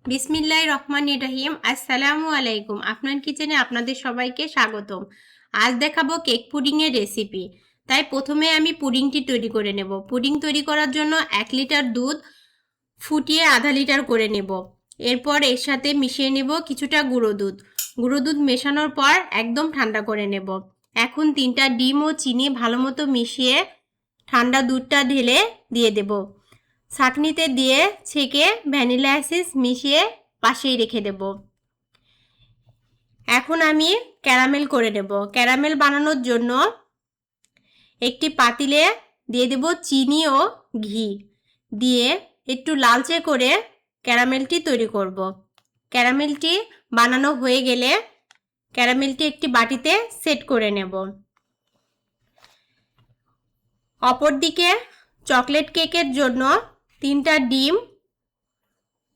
বিসমিল্লাহির রহমানির রহিম। আসসালামু আলাইকুম। আপনার কিচেনে আপনাদের সবাইকে স্বাগতম। আজ দেখাবো কেক পুডিংয়ের রেসিপি। তাই প্রথমে আমি পুডিংটি তৈরি করে নেব। পুডিং তৈরি করার জন্য 1 লিটার দুধ ফুটিয়ে আধা লিটার করে নেব। এরপর এর সাথে মিশিয়ে নেব কিছুটা গুঁড়ো দুধ। গুঁড়ো দুধ মেশানোর পর একদম ঠান্ডা করে নেব। এখন 3টা ডিম ও চিনি ভালো মতো মিশিয়ে ঠান্ডা দুধটা ঢেলে দিয়ে দেব। ছাঁকনিতে দিয়ে ছেঁকে ভ্যানিলা এসেন্স মিশিয়ে পাশেই রেখে দেব। এখন আমি ক্যারামেল করে নেব। ক্যারামেল বানানোর জন্য একটি পাতিলে দিয়ে দেব চিনি ও ঘি, দিয়ে একটু লালচে করে ক্যারামেলটি তৈরি করব। ক্যারামেলটি বানানো হয়ে গেলে ক্যারামেলটি একটি বাটিতে সেট করে নেব। অপরদিকে চকলেট কেকের জন্য 3টা ডিম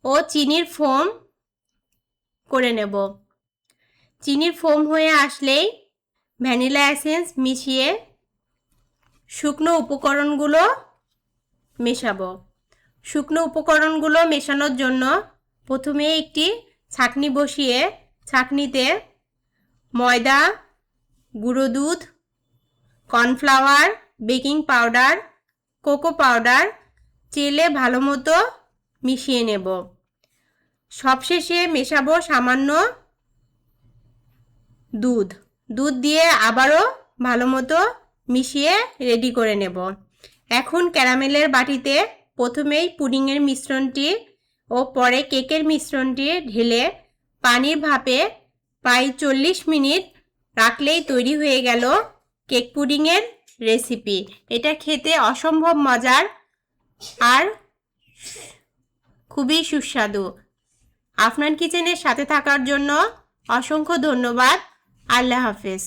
ও চিনির ফোম করে নেব। চিনির ফোম হয়ে আসলেই ভ্যানিলা এসেন্স মিশিয়ে শুকনো উপকরণগুলো মেশাবো। শুকনো উপকরণগুলো মেশানোর জন্য প্রথমে একটি ছাঁকনি বসিয়ে ছাঁকনিতে ময়দা, গুঁড়ো দুধ, cornflour, baking powder, cocoa powder চেলে ভালো মতো মিশিয়ে নেব। সবশেষে মেশাবো সামান্য দুধ দিয়ে আবারও ভালো মতো মিশিয়ে রেডি করে নেব। এখন ক্যারামেলের বাটিতে প্রথমেই পুডিংয়ের মিশ্রণটি ও পরে কেকের মিশ্রণটি ঢেলে পানির ভাপে প্রায় 40 মিনিট রাখলেই তৈরি হয়ে গেল কেক পুডিংয়ের রেসিপি। এটা খেতে অসম্ভব মজার আর খুবই সুস্বাদু। আপনার কিচেনের সাথে থাকার জন্য অসংখ্য ধন্যবাদ। আল্লাহ হাফেজ।